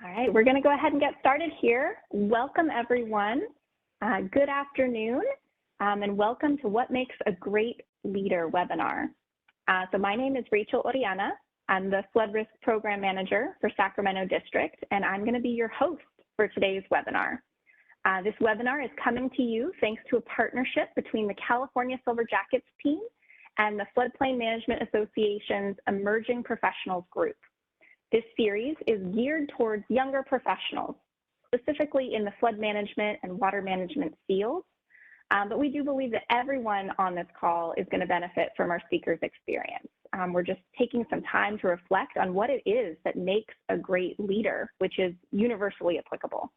All right, we're going to go ahead and get started here. Welcome, everyone. Good afternoon, and welcome to What Makes a Great Leader webinar. So my name is Rachel Oriana. I'm the Flood Risk Program Manager for Sacramento District, and I'm going to be your host for today's webinar. This webinar is coming to you thanks to a partnership between the California Silver Jackets team and the Floodplain Management Association's Emerging Professionals Group. This series is geared towards younger professionals, specifically in the flood management and water management fields. But we do believe that everyone on this call is going to benefit from our speakers' experience. We're just taking some time to reflect on what it is that makes a great leader, which is universally applicable.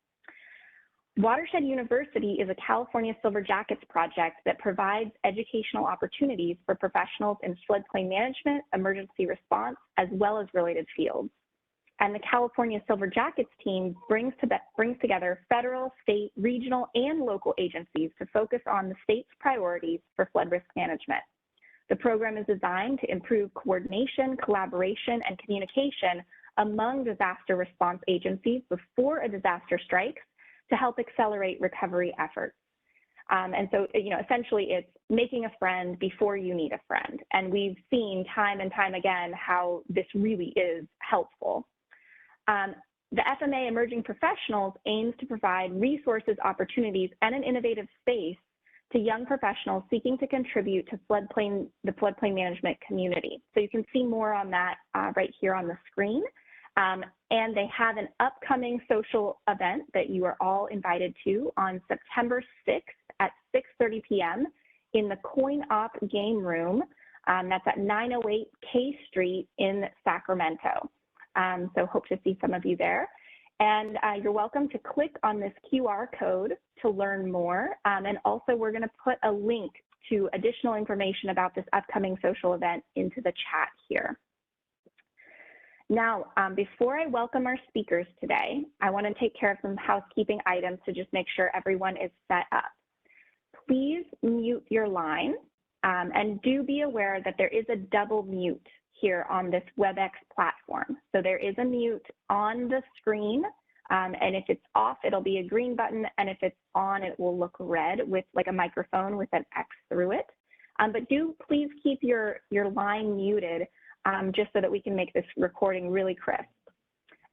Watershed University is a California Silver Jackets project that provides educational opportunities for professionals in floodplain management, emergency response, as well as related fields. And the California Silver Jackets team brings together federal, state, regional, and local agencies to focus on the state's priorities for flood risk management. The program is designed to improve coordination, collaboration, and communication among disaster response agencies before a disaster strikes to help accelerate recovery efforts. And so, essentially it's making a friend before you need a friend. And we've seen time and time again how this really is helpful. The FMA Emerging Professionals aims to provide resources, opportunities, and an innovative space to young professionals seeking to contribute to the floodplain management community. So you can see more on that right here on the screen. And they have an upcoming social event that you are all invited to on September 6th at 6:30 p.m. in the Coin Op Game Room. That's at 908 K Street in Sacramento. So hope to see some of you there. And you're welcome to click on this QR code to learn more. And also we're going to put a link to additional information about this upcoming social event into the chat here. Now, before I welcome our speakers today, I want to take care of some housekeeping items to just make sure everyone is set up. Please mute your line, and do be aware that there is a double mute here on this WebEx platform. So there is a mute on the screen, and if it's off, it'll be a green button, and if it's on, it will look red with like a microphone with an X through it. But do please keep your line muted just so that we can make this recording really crisp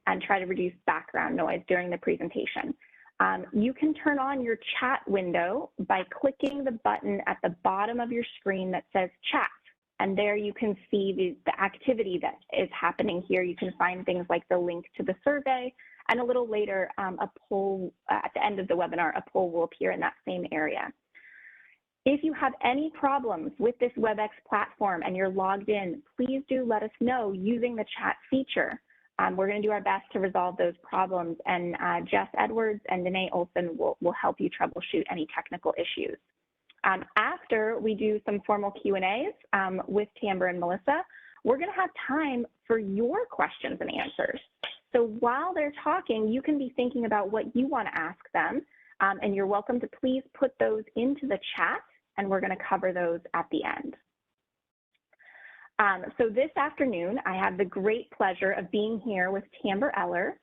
and try to reduce background noise during the presentation. You can turn on your chat window by clicking the button at the bottom of your screen that says chat. And there you can see the activity that is happening here. You can find things like the link to the survey, and a little later, a poll at the end of the webinar, a poll will appear in that same area. If you have any problems with this WebEx platform and you're logged in, please do let us know using the chat feature. We're going to do our best to resolve those problems, and Jess Edwards and Danae Olson will help you troubleshoot any technical issues. After we do some formal Q&As with Tamber and Melissa, we're going to have time for your questions and answers. So while they're talking, you can be thinking about what you want to ask them, and you're welcome to please put those into the chat, and we're going to cover those at the end. So this afternoon, I have the great pleasure of being here with Tamber Eller,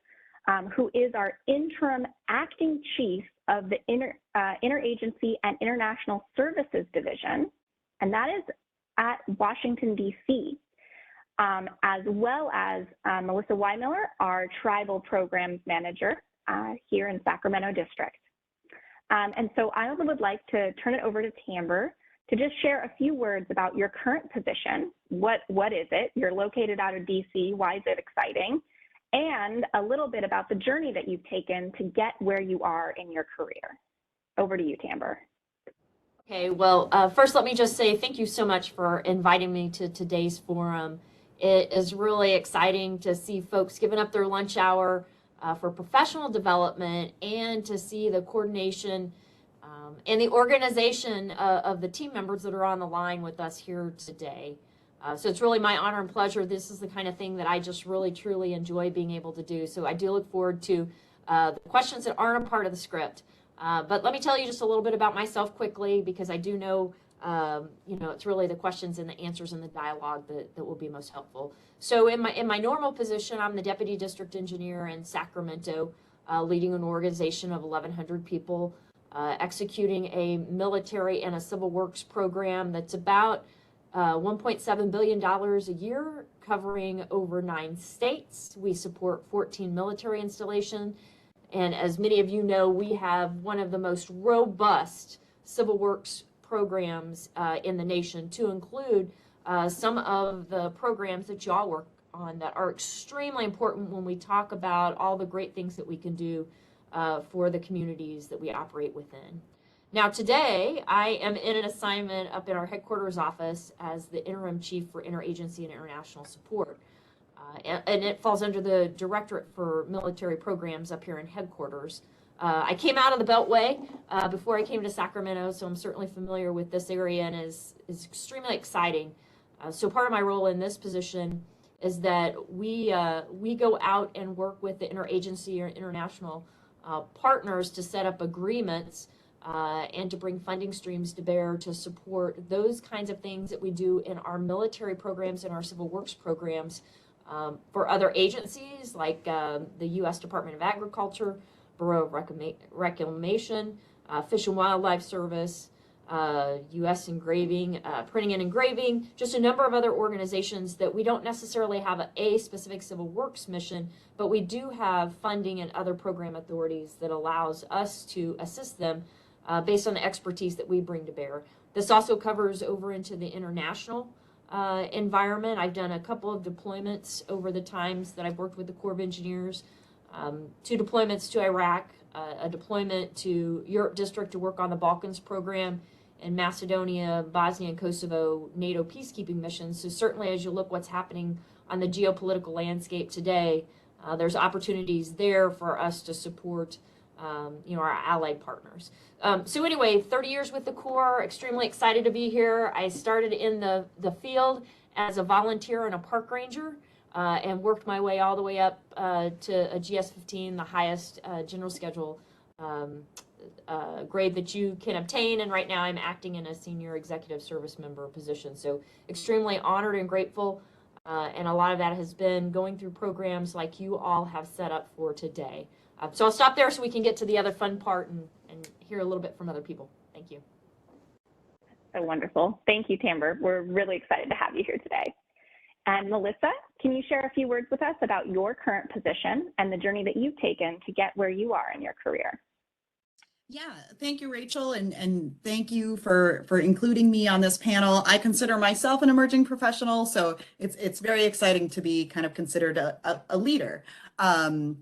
who is our interim acting chief of the Interagency and International Services Division, and that is at Washington, D.C., as well as Melissa Weimiller, our Tribal Programs Manager here in Sacramento District. And so I would like to turn it over to Tamber to just share a few words about your current position. What is it? You're located out of DC. Why is it exciting? And a little bit about the journey that you've taken to get where you are in your career. Over to you, Tamber. Okay, well, first let me just say thank you so much for inviting me to today's forum. It is really exciting to see folks giving up their lunch hour for professional development, and to see the coordination and the organization of the team members that are on the line with us here today. So it's really my honor and pleasure. This is the kind of thing that I just really, truly enjoy being able to do. So I do look forward to the questions that aren't a part of the script. But let me tell you just a little bit about myself quickly, because I do know It's really the questions and the answers and the dialogue that will be most helpful. So in my normal position, I'm the deputy district engineer in Sacramento, leading an organization of 1,100 people, executing a military and a civil works program that's about $1.7 billion a year, covering over 9 states. We support 14 military installations. And as many of you know, we have one of the most robust civil works programs in the nation, to include some of the programs that y'all work on that are extremely important when we talk about all the great things that we can do for the communities that we operate within. Now today, I am in an assignment up in our headquarters office as the interim chief for interagency and international support. And it falls under the Directorate for Military Programs up here in headquarters. I came out of the Beltway before I came to Sacramento, so I'm certainly familiar with this area and is extremely exciting. So part of my role in this position is that we go out and work with the interagency or international partners to set up agreements and to bring funding streams to bear to support those kinds of things that we do in our military programs and our civil works programs for other agencies like the U.S. Department of Agriculture, Bureau of Reclamation, Fish and Wildlife Service, U.S. Engraving, Printing and Engraving, just a number of other organizations that we don't necessarily have a specific civil works mission, but we do have funding and other program authorities that allows us to assist them based on the expertise that we bring to bear. This also covers over into the international environment. I've done a couple of deployments over the times that I've worked with the Corps of Engineers. 2 deployments to Iraq, a deployment to Europe District to work on the Balkans program, and Macedonia, Bosnia, and Kosovo NATO peacekeeping missions. So certainly as you look what's happening on the geopolitical landscape today, there's opportunities there for us to support our allied partners. So anyway, 30 years with the Corps, extremely excited to be here. I started in the field as a volunteer and a park ranger. And worked my way all the way up to a GS-15, the highest general schedule grade that you can obtain. And right now I'm acting in a senior executive service member position. So extremely honored and grateful. And a lot of that has been going through programs like you all have set up for today. So I'll stop there so we can get to the other fun part and hear a little bit from other people. Thank you. So wonderful. Thank you, Tamber. We're really excited to have you here today. And Melissa, can you share a few words with us about your current position and the journey that you've taken to get where you are in your career? Yeah, thank you, Rachel, and thank you for including me on this panel. I consider myself an emerging professional, so it's very exciting to be kind of considered a leader. And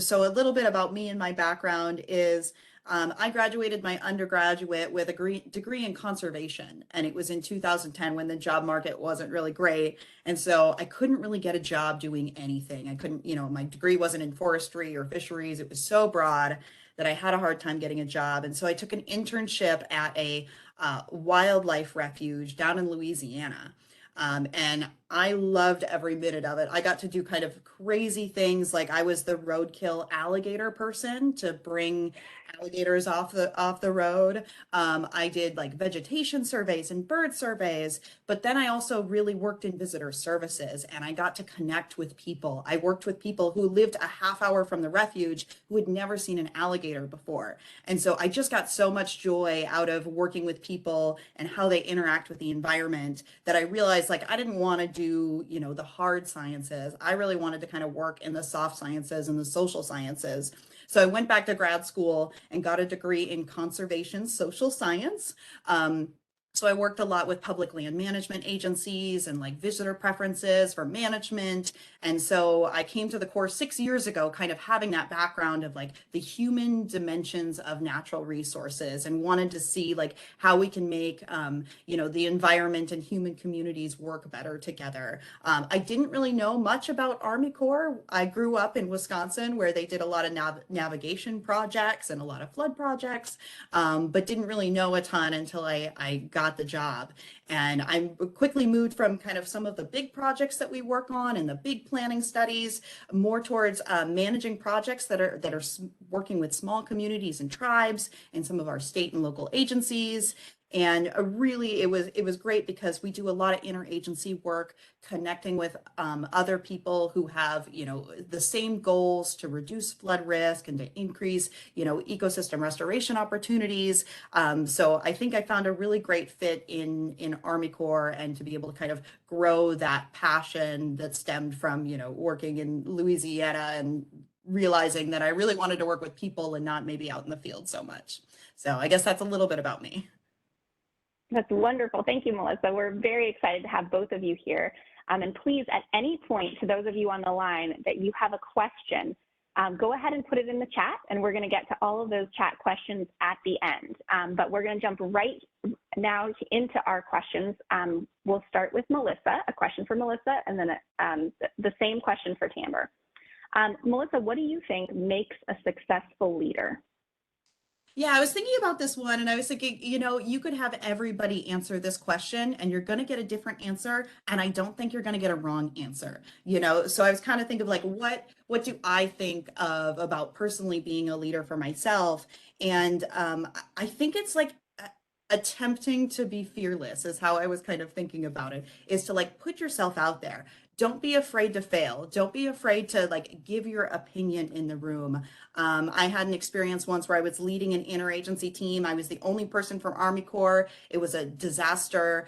so a little bit about me and my background is I graduated my undergraduate with a degree in conservation, and it was in 2010 when the job market wasn't really great. And so I couldn't really get a job doing anything. I couldn't, my degree wasn't in forestry or fisheries. It was so broad that I had a hard time getting a job. And so I took an internship at a wildlife refuge down in Louisiana. And I loved every minute of it. I got to do kind of crazy things, like I was the roadkill alligator person to bring alligators off the road. I did like vegetation surveys and bird surveys, but then I also really worked in visitor services, and I got to connect with people. I worked with people who lived a half hour from the refuge who had never seen an alligator before. And so I just got so much joy out of working with people and how they interact with the environment that I realized like I didn't want to do, the hard sciences. I really wanted to kind of work in the soft sciences and the social sciences. So I went back to grad school and got a degree in conservation social science. So I worked a lot with public land management agencies and like visitor preferences for management. And so I came to the Corps 6 years ago, kind of having that background of like the human dimensions of natural resources, and wanted to see like how we can make, the environment and human communities work better together. I didn't really know much about Army Corps. I grew up in Wisconsin where they did a lot of navigation projects and a lot of flood projects, but didn't really know a ton until I got the job. And I quickly moved from kind of some of the big projects that we work on and the big planning studies more towards managing projects that are working with small communities and tribes and some of our state and local agencies. And really, it was great because we do a lot of interagency work, connecting with other people who have, you know, the same goals to reduce flood risk and to increase, you know, ecosystem restoration opportunities. So I think I found a really great fit in Army Corps, and to be able to kind of grow that passion that stemmed from, you know, working in Louisiana and realizing that I really wanted to work with people and not maybe out in the field so much. So I guess that's a little bit about me. That's wonderful. Thank you, Melissa. We're very excited to have both of you here. And please, at any point, to those of you on the line that you have a question, go ahead and put it in the chat, and we're going to get to all of those chat questions at the end. But we're going to jump right now into our questions. We'll start with Melissa, a question for Melissa, and then the same question for Tamber. Melissa, what do you think makes a successful leader? Yeah, I was thinking about this one, and I was thinking, you know, you could have everybody answer this question and you're going to get a different answer. And I don't think you're going to get a wrong answer, you know? So I was kind of thinking of like, what do I think of about personally being a leader for myself? And I think it's like attempting to be fearless is how I was kind of thinking about it, is to like put yourself out there. Don't be afraid to fail. Don't be afraid to like give your opinion in the room. I had an experience once where I was leading an interagency team. I was the only person from Army Corps. It was a disaster,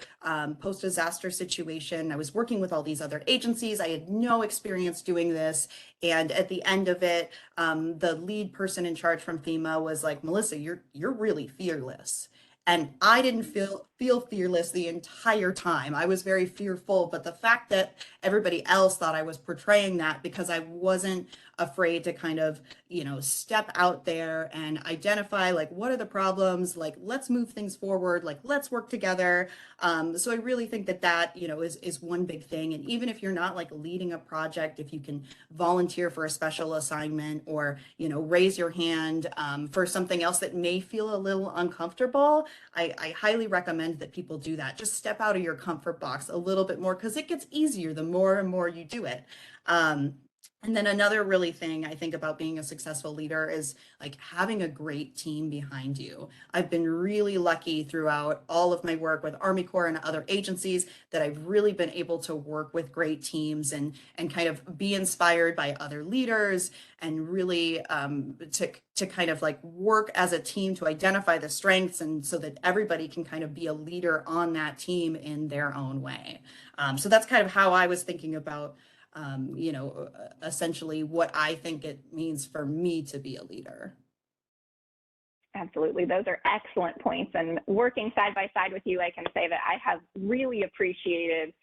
post-disaster situation. I was working with all these other agencies. I had no experience doing this. And at the end of it, the lead person in charge from FEMA was like, Melissa, you're really fearless. And I didn't feel fearless the entire time. I was very fearful, but the fact that everybody else thought I was portraying that because I wasn't afraid to kind of, you know, step out there and identify like, what are the problems? Like, let's move things forward. Like, let's work together. So I really think that, you know, is one big thing. And even if you're not like leading a project, if you can volunteer for a special assignment, or, you know, raise your hand for something else that may feel a little uncomfortable, I highly recommend that people do that. Just step out of your comfort box a little bit more, because it gets easier the more and more you do it. And then another really thing I think about being a successful leader is like having a great team behind you. I've been really lucky throughout all of my work with Army Corps and other agencies that I've really been able to work with great teams and kind of be inspired by other leaders, and really to kind of like work as a team to identify the strengths, and so that everybody can kind of be a leader on that team in their own way. So that's kind of how I was thinking about you know, essentially what I think it means for me to be a leader. Absolutely. Those are excellent points. And working side by side with you, I can say that I have really appreciated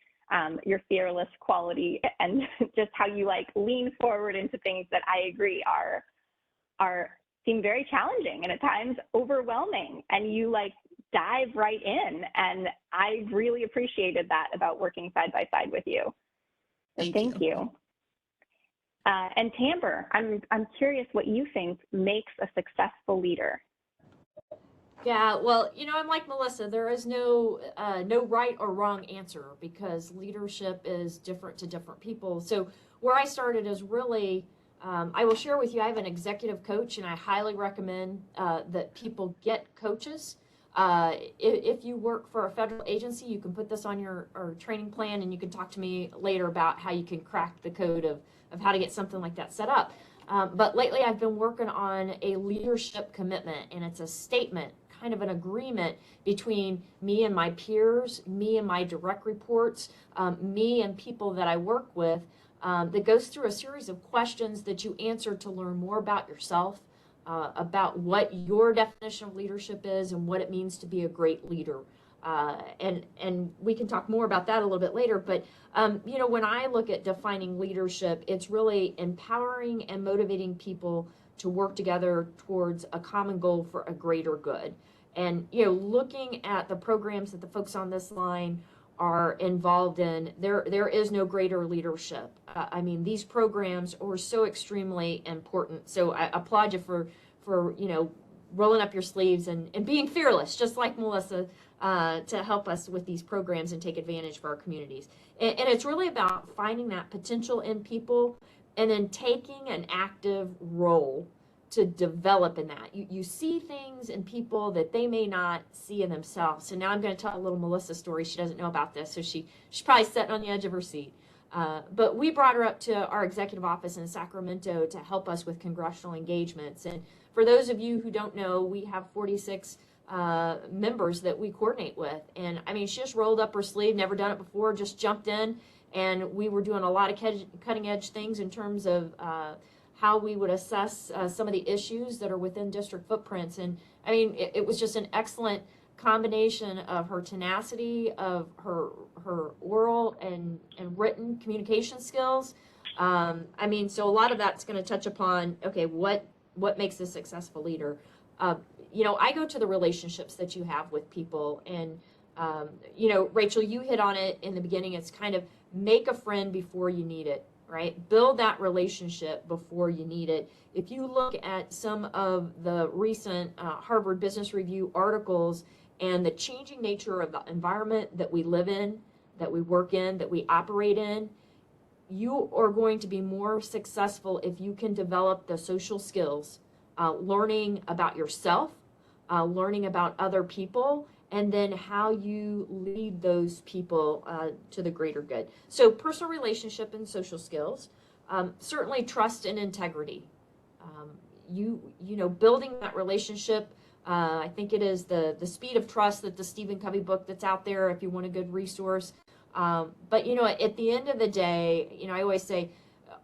your fearless quality, and just how you like lean forward into things that I agree seem very challenging and at times overwhelming. And you like dive right in. And I really appreciated that about working side by side with you. Thank you. And Tamber, I'm curious what you think makes a successful leader. Yeah, well, you know, I'm like Melissa. There is no right or wrong answer, because leadership is different to different people. So where I started is really, I will share with you, I have an executive coach, and I highly recommend that people get coaches. If you work for a federal agency, you can put this on your training plan, and you can talk to me later about how you can crack the code of how to get something like that set up. But lately I've been working on a leadership commitment, and it's a statement, kind of an agreement between me and my peers, me and my direct reports, me and people that I work with, that goes through a series of questions that you answer to learn more about yourself, about what your definition of leadership is and what it means to be a great leader. And we can talk more about that a little bit later. But, you know, when I look at defining leadership, it's really empowering and motivating people to work together towards a common goal for a greater good. And, you know, looking at the programs that the folks on this line are involved in, there is no greater leadership. I mean, these programs are so extremely important. So I applaud you for you know, rolling up your sleeves and being fearless, just like Melissa, to help us with these programs and take advantage for our communities. And it's really about finding that potential in people, and then taking an active role to develop in that. You see things in people that they may not see in themselves. So now I'm going to tell a little Melissa story. She doesn't know about this, so she's probably sitting on the edge of her seat. But we brought her up to our executive office in Sacramento to help us with congressional engagements. And for those of you who don't know, we have 46 members that we coordinate with. And I mean, she just rolled up her sleeve, never done it before, just jumped in. And we were doing a lot of cutting edge things in terms of how we would assess some of the issues that are within district footprints. And I mean, it was just an excellent combination of her tenacity, of her oral and written communication skills. I mean, so a lot of that's going to touch upon, okay, what makes a successful leader? You know, I go to the relationships that you have with people, and you know, Rachel, you hit on it in the beginning. It's kind of make a friend before you need it, right? Build that relationship before you need it. If you look at some of the recent Harvard Business Review articles and the changing nature of the environment that we live in, that we work in, that we operate in, you are going to be more successful if you can develop the social skills, learning about yourself, learning about other people, and then how you lead those people to the greater good. So personal relationship and social skills, certainly trust and integrity. You know, building that relationship, I think it is the Speed of Trust, that the Stephen Covey book that's out there if you want a good resource. But you know, at the end of the day, you know, I always say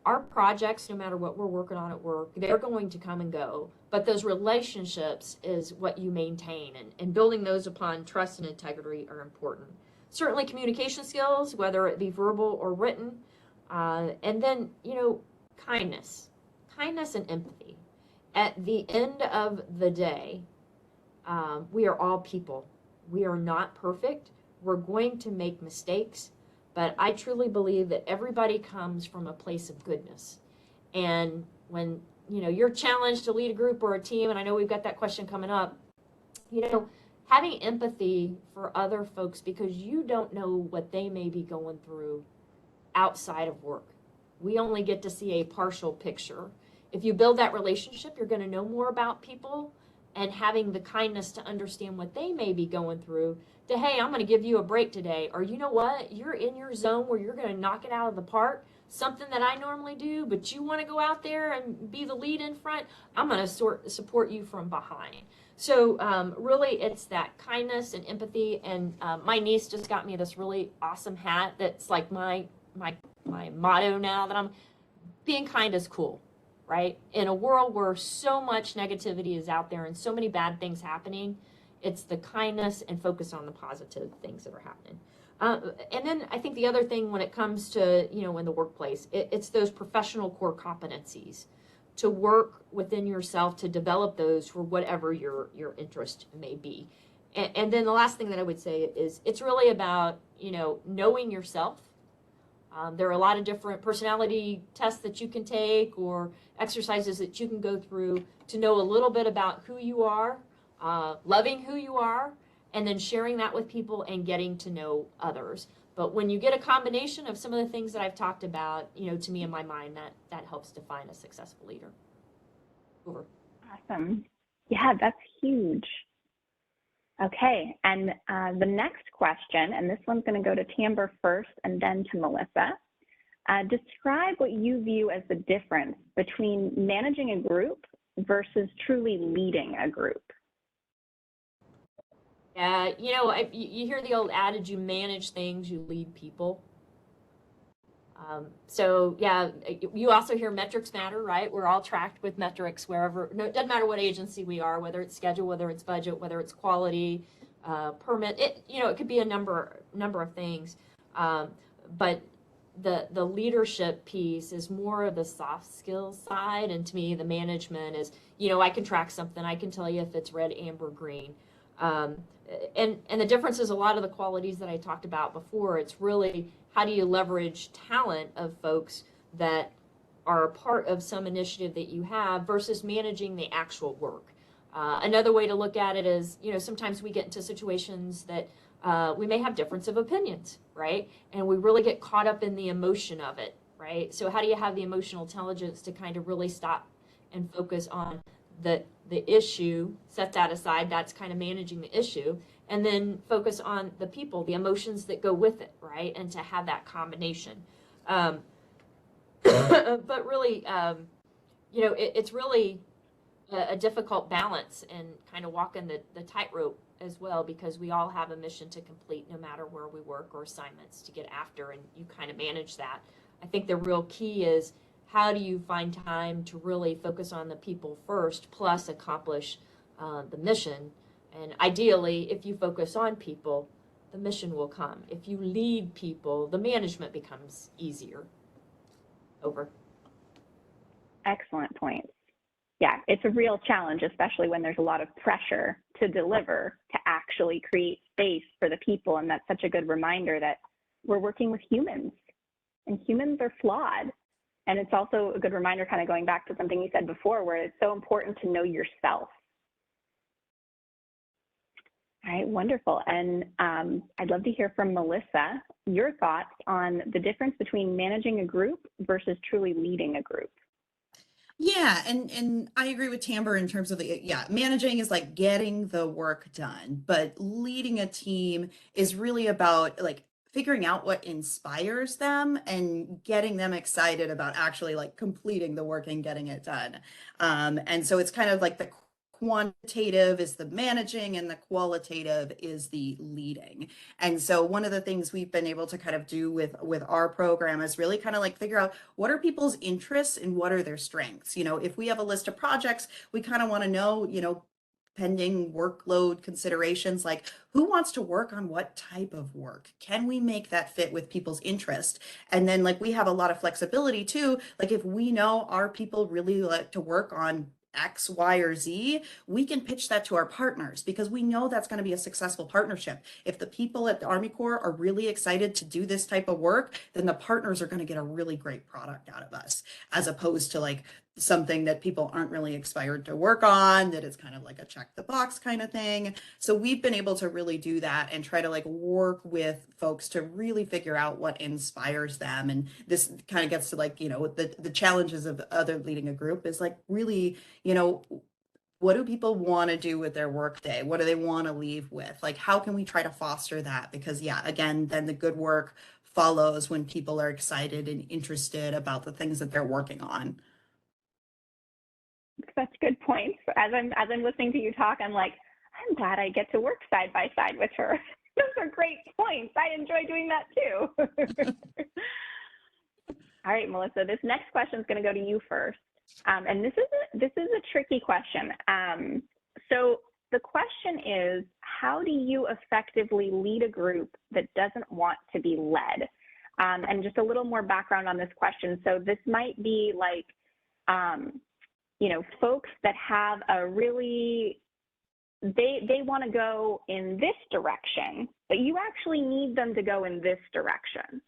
our projects, no matter what we're working on at work, they're going to come and go. But those relationships is what you maintain, and building those upon trust and integrity are important. Certainly communication skills, whether it be verbal or written. And then, you know, kindness and empathy. At the end of the day, we are all people. We are not perfect. We're going to make mistakes, but I truly believe that everybody comes from a place of goodness. And when, you know, you're challenged to lead a group or a team, and I know we've got that question coming up, you know, having empathy for other folks, because you don't know what they may be going through outside of work. We only get to see a partial picture. If you build that relationship, you're going to know more about people, and having the kindness to understand what they may be going through, to, hey, I'm going to give you a break today, or you know what, you're in your zone where you're going to knock it out of the park, something that I normally do, but you want to go out there and be the lead in front, I'm going to support you from behind. So really, it's that kindness and empathy. And my niece just got me this really awesome hat that's like my motto now, that I'm being kind is cool, right? In a world where so much negativity is out there and so many bad things happening, it's the kindness and focus on the positive things that are happening. And then I think the other thing when it comes to, you know, in the workplace, it's those professional core competencies, to work within yourself to develop those for whatever your interest may be. And then the last thing that I would say is it's really about, you know, knowing yourself. There are a lot of different personality tests that you can take or exercises that you can go through to know a little bit about who you are, loving who you are, and then sharing that with people and getting to know others. But when you get a combination of some of the things that I've talked about, you know, to me in my mind, that helps define a successful leader. Over. Awesome. Yeah, that's huge. Okay, and the next question, and this one's going to go to Tamber first and then to Melissa. Describe what you view as the difference between managing a group versus truly leading a group. You know, you hear the old adage, you manage things, you lead people. So yeah, you also hear metrics matter, right? We're all tracked with metrics wherever, no, it doesn't matter what agency we are, whether it's schedule, whether it's budget, whether it's quality, permit, you know, it could be a number of things. But the leadership piece is more of the soft skills side. And to me, the management is, you know, I can track something. I can tell you if it's red, amber, green. And the difference is a lot of the qualities that I talked about before. It's really how do you leverage talent of folks that are a part of some initiative that you have versus managing the actual work. Another way to look at it is, you know, sometimes we get into situations that we may have difference of opinions, right? And we really get caught up in the emotion of it, right? So how do you have the emotional intelligence to kind of really stop and focus on the issue, set that aside, that's kind of managing the issue, and then focus on the people, the emotions that go with it, right? And to have that combination. But really, it's really a difficult balance and kind of walking the tightrope as well, because we all have a mission to complete no matter where we work or assignments to get after, and you kind of manage that. I think the real key is, how do you find time to really focus on the people first, plus accomplish the mission? And ideally, if you focus on people, the mission will come. If you lead people, the management becomes easier. Over. Excellent points. Yeah, it's a real challenge, especially when there's a lot of pressure to deliver, to actually create space for the people. And that's such a good reminder that we're working with humans, and humans are flawed. And it's also a good reminder, kind of going back to something you said before, where it's so important to know yourself. All right, wonderful. And I'd love to hear from Melissa, your thoughts on the difference between managing a group versus truly leading a group. Yeah, and I agree with Tamber in terms of managing is like getting the work done, but leading a team is really about like figuring out what inspires them and getting them excited about actually like completing the work and getting it done. And so it's kind of like the quantitative is the managing and the qualitative is the leading. And so one of the things we've been able to kind of do with our program is really kind of like figure out what are people's interests and what are their strengths. If we have a list of projects, we kind of want to know, pending workload considerations, like who wants to work on what type of work? Can we make that fit with people's interest? And then like we have a lot of flexibility too. Like if we know our people really like to work on X, Y, or Z, we can pitch that to our partners because we know that's going to be a successful partnership. If the people at the Army Corps are really excited to do this type of work, then the partners are going to get a really great product out of us, as opposed to like something that people aren't really inspired to work on, that is kind of like a check the box kind of thing. So we've been able to really do that and try to like work with folks to really figure out what inspires them. And this kind of gets to like, the challenges of other leading a group is like really, what do people want to do with their workday? What do they want to leave with? Like, how can we try to foster that? Because again, then the good work follows when people are excited and interested about the things that they're working on. Such good points. As I'm listening to you talk, I'm like, I'm glad I get to work side by side with her. Those are great points. I enjoy doing that too. All right, Melissa, this next question is going to go to you first. And this is a tricky question. So the question is, how do you effectively lead a group that doesn't want to be led? And just a little more background on this question. So this might be like, folks that have a really, they want to go in this direction, but you actually need them to go in this direction.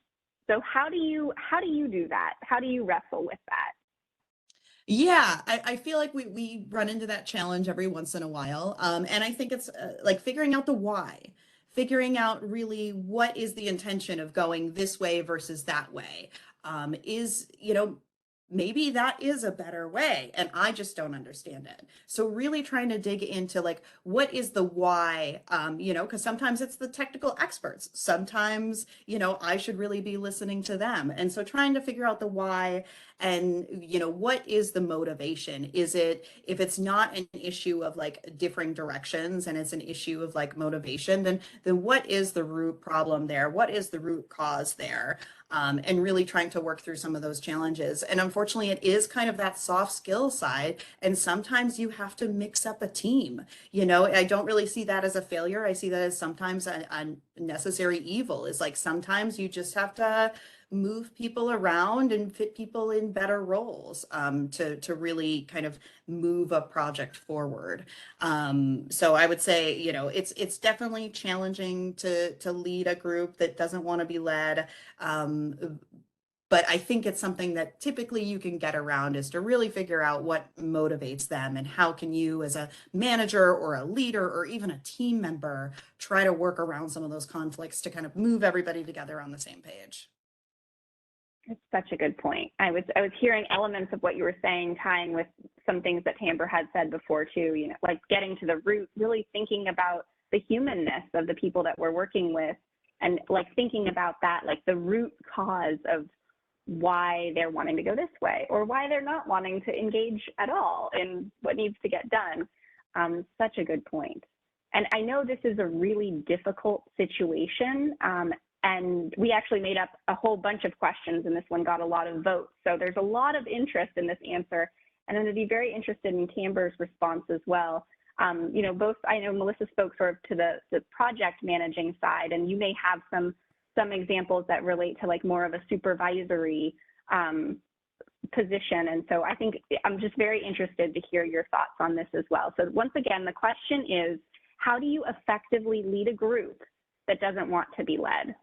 So how do you do that? How do you wrestle with that? Yeah, I feel like we run into that challenge every once in a while. And I think it's like figuring out the why, figuring out really what is the intention of going this way versus that way. Maybe that is a better way and I just don't understand it. So really trying to dig into like, what is the why? Because sometimes it's the technical experts. Sometimes, I should really be listening to them. And so trying to figure out the why and, what is the motivation? Is it, if it's not an issue of like differing directions and it's an issue of like motivation, then what is the root problem there? What is the root cause there? And really trying to work through some of those challenges. And unfortunately, it is kind of that soft skill side. And sometimes you have to mix up a team. I don't really see that as a failure. I see that as sometimes a necessary evil. Is like sometimes you just have to move people around and fit people in better roles to really kind of move a project forward. So I would say, it's definitely challenging to lead a group that doesn't want to be led. But I think it's something that typically you can get around, is to really figure out what motivates them and how can you as a manager or a leader or even a team member try to work around some of those conflicts to kind of move everybody together on the same page. It's such a good point. I was hearing elements of what you were saying, tying with some things that Tamber had said before too, you know, like getting to the root, really thinking about the humanness of the people that we're working with, and like thinking about that, like the root cause of why they're wanting to go this way or why they're not wanting to engage at all in what needs to get done. Such a good point. And I know this is a really difficult situation, and we actually made up a whole bunch of questions, and this one got a lot of votes. So there's a lot of interest in this answer, and I'm going to be very interested in Tamber's response as well. You know, both, I know Melissa spoke sort of to the project managing side, and you may have some examples that relate to like more of a supervisory position. And so I think I'm just very interested to hear your thoughts on this as well. So once again, the question is, how do you effectively lead a group that doesn't want to be led?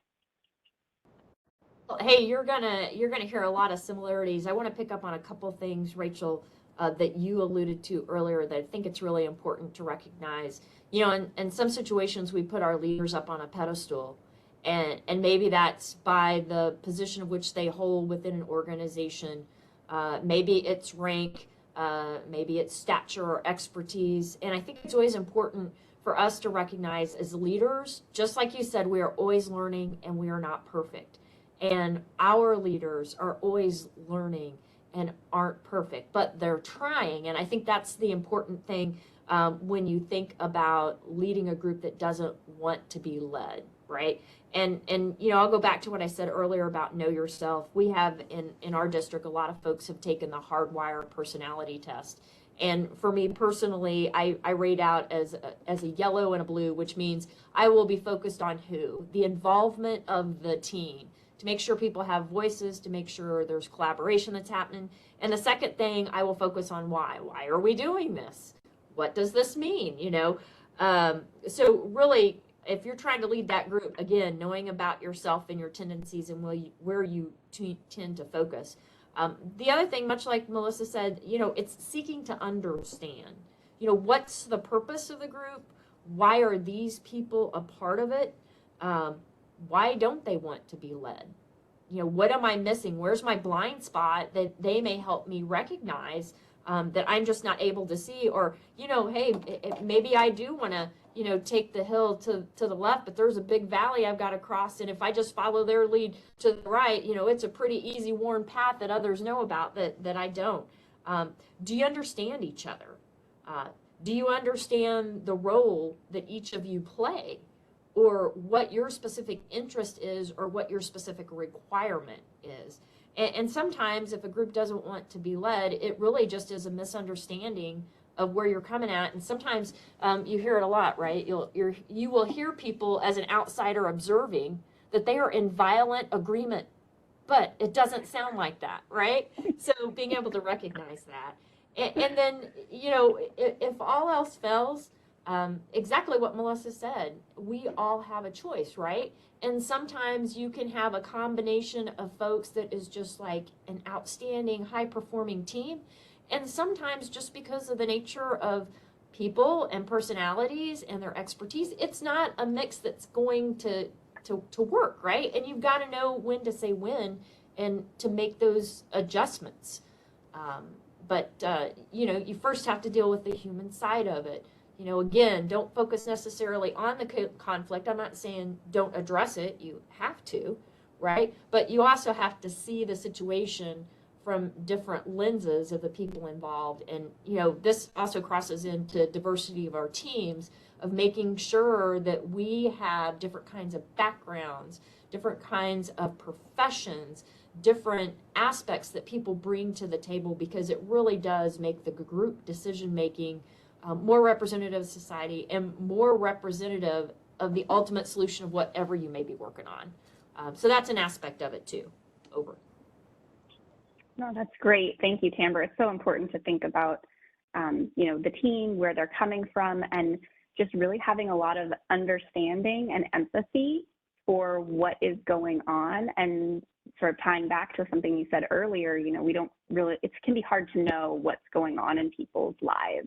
Well, hey, you're gonna hear a lot of similarities. I want to pick up on a couple things, Rachel, that you alluded to earlier that I think it's really important to recognize. You know, in some situations, we put our leaders up on a pedestal, and maybe that's by the position of which they hold within an organization. Maybe it's rank, maybe it's stature or expertise. And I think it's always important for us to recognize as leaders, just like you said, we are always learning and we are not perfect. And our leaders are always learning and aren't perfect, but they're trying. And I think that's the important thing when you think about leading a group that doesn't want to be led, right? And you know, I'll go back to what I said earlier about know yourself. We have in our district, a lot of folks have taken the Hardwire personality test. And for me personally, I rate out as a yellow and a blue, which means I will be focused on who, the involvement of the team, to make sure people have voices, to make sure there's collaboration that's happening. And the second thing, I will focus on why. Why are we doing this? What does this mean? You know, so really, if you're trying to lead that group, again, knowing about yourself and your tendencies and where you tend to focus. The other thing, much like Melissa said, you know, it's seeking to understand, you know, what's the purpose of the group? Why are these people a part of it? Why don't they want to be led? You know, what am I missing? Where's my blind spot that they may help me recognize that I'm just not able to see? Or, you know, hey, maybe I do want to, you know, take the hill to the left, but there's a big valley I've got to cross. And if I just follow their lead to the right, you know, it's a pretty easy, worn path that others know about that I don't. Do you understand each other? Do you understand the role that each of you play? Or what your specific interest is, or what your specific requirement is. And sometimes if a group doesn't want to be led, it really just is a misunderstanding of where you're coming at. And sometimes you hear it a lot, right? You will hear people as an outsider observing that they are in violent agreement, but it doesn't sound like that, right? So being able to recognize that. And then, you know, if all else fails, exactly what Melissa said, we all have a choice, right? And sometimes you can have a combination of folks that is just like an outstanding, high-performing team. And sometimes just because of the nature of people and personalities and their expertise, it's not a mix that's going to work, right? And you've got to know when to say when and to make those adjustments. But you know, you first have to deal with the human side of it. You know, again, don't focus necessarily on the conflict. I'm not saying don't address it. You have to, right? But you also have to see the situation from different lenses of the people involved. And, you know, this also crosses into diversity of our teams, of making sure that we have different kinds of backgrounds, different kinds of professions, different aspects that people bring to the table, because it really does make the group decision-making more representative of society and more representative of the ultimate solution of whatever you may be working on. So that's an aspect of it too. Over. No, that's great. Thank you, Tamber. It's so important to think about, you know, the team, where they're coming from, and just really having a lot of understanding and empathy for what is going on. And sort of tying back to something you said earlier, you know, we don't really, it can be hard to know what's going on in people's lives.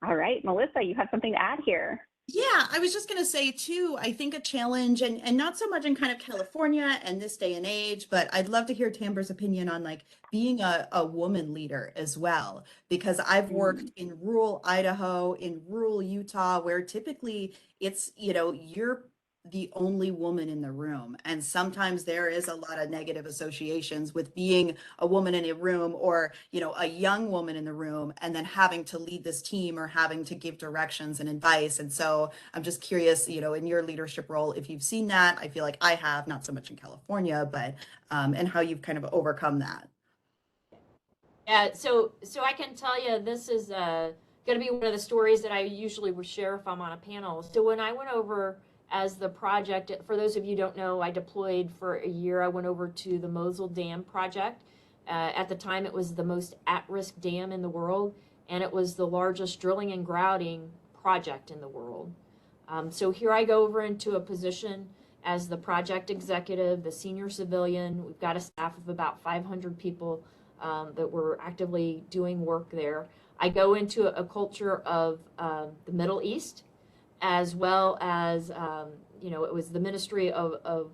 All right, Melissa, you have something to add here. Yeah, I was just going to say too, I think a challenge and not so much in kind of California and this day and age, but I'd love to hear Tambra's opinion on like being a woman leader as well, because I've worked Mm. in rural Idaho, in rural Utah, where typically it's, you're the only woman in the room. And sometimes there is a lot of negative associations with being a woman in a room or, a young woman in the room and then having to lead this team or having to give directions and advice. And so I'm just curious, in your leadership role, if you've seen that. I feel like I have, not so much in California, but and how you've kind of overcome that. Yeah, so I can tell you this is going to be one of the stories that I usually will share if I'm on a panel. So when I went over as the project, for those of you who don't know, I deployed for a year. I went over to the Mosel Dam project. At the time, it was the most at-risk dam in the world, and it was the largest drilling and grouting project in the world. So here I go over into a position as the project executive, the senior civilian. We've got a staff of about 500 people that were actively doing work there. I go into a culture of the Middle East, as well as, it was the Ministry of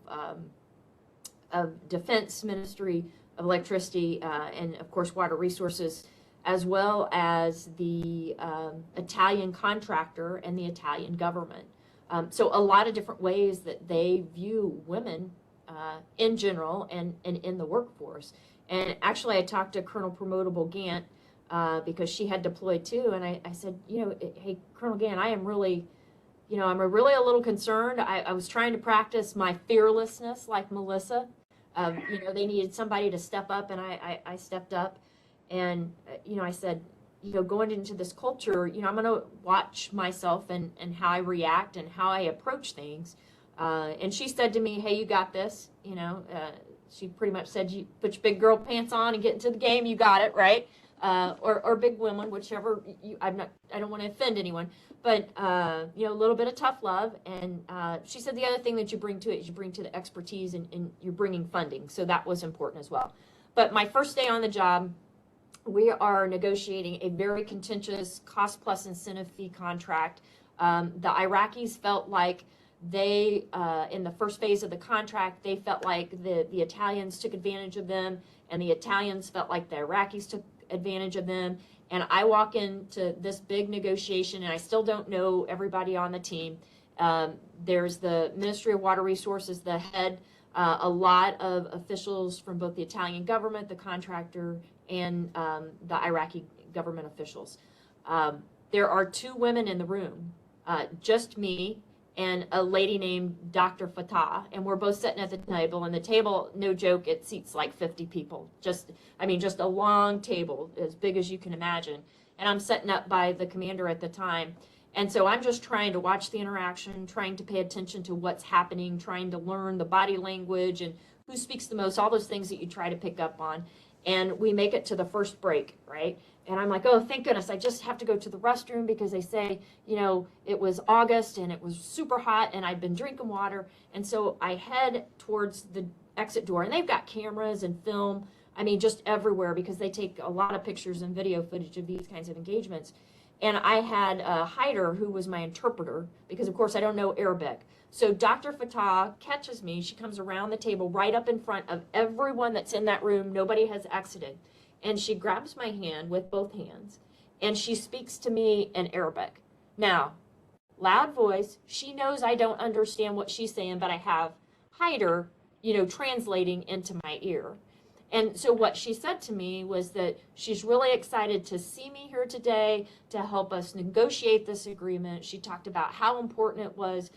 Defense, Ministry of Electricity, and of course, Water Resources, as well as the Italian contractor and the Italian government. So a lot of different ways that they view women in general and in the workforce. And actually, I talked to Colonel Promotable Gant because she had deployed too. And I said, hey, Colonel Gant, I am really, I'm really a little concerned. I was trying to practice my fearlessness like Melissa. They needed somebody to step up, and I stepped up. And, I said, going into this culture, I'm going to watch myself and how I react and how I approach things. And she said to me, hey, you got this. She pretty much said, you put your big girl pants on and get into the game. You got it, right? Or big women, whichever. I don't want to offend anyone, but a little bit of tough love. And she said the other thing that you bring to it is you bring to the expertise and you're bringing funding. So that was important as well. But my first day on the job, we are negotiating a very contentious cost plus incentive fee contract. The Iraqis felt like they, in the first phase of the contract, they felt like the Italians took advantage of them, and the Italians felt like the Iraqis took advantage of them. And I walk into this big negotiation, and I still don't know everybody on the team. There's the Ministry of Water Resources, the head, a lot of officials from both the Italian government, the contractor, and the Iraqi government officials. There are two women in the room, just me and a lady named Dr. Fatah, and we're both sitting at the table, and the table, no joke, it seats like 50 people. Just a long table, as big as you can imagine. And I'm sitting up by the commander at the time. And so I'm just trying to watch the interaction, trying to pay attention to what's happening, trying to learn the body language and who speaks the most, all those things that you try to pick up on. And we make it to the first break, right? And I'm like, oh, thank goodness, I just have to go to the restroom because they say, it was August and it was super hot and I'd been drinking water. And so I head towards the exit door, and they've got cameras and film, just everywhere, because they take a lot of pictures and video footage of these kinds of engagements. And I had Hyder, who was my interpreter, because of course I don't know Arabic. So Dr. Fatah catches me. She comes around the table right up in front of everyone that's in that room. Nobody has exited. And she grabs my hand with both hands, and she speaks to me in Arabic. Now, loud voice, she knows I don't understand what she's saying, but I have Hyder, translating into my ear. And so what she said to me was that she's really excited to see me here today to help us negotiate this agreement. She talked about how important it was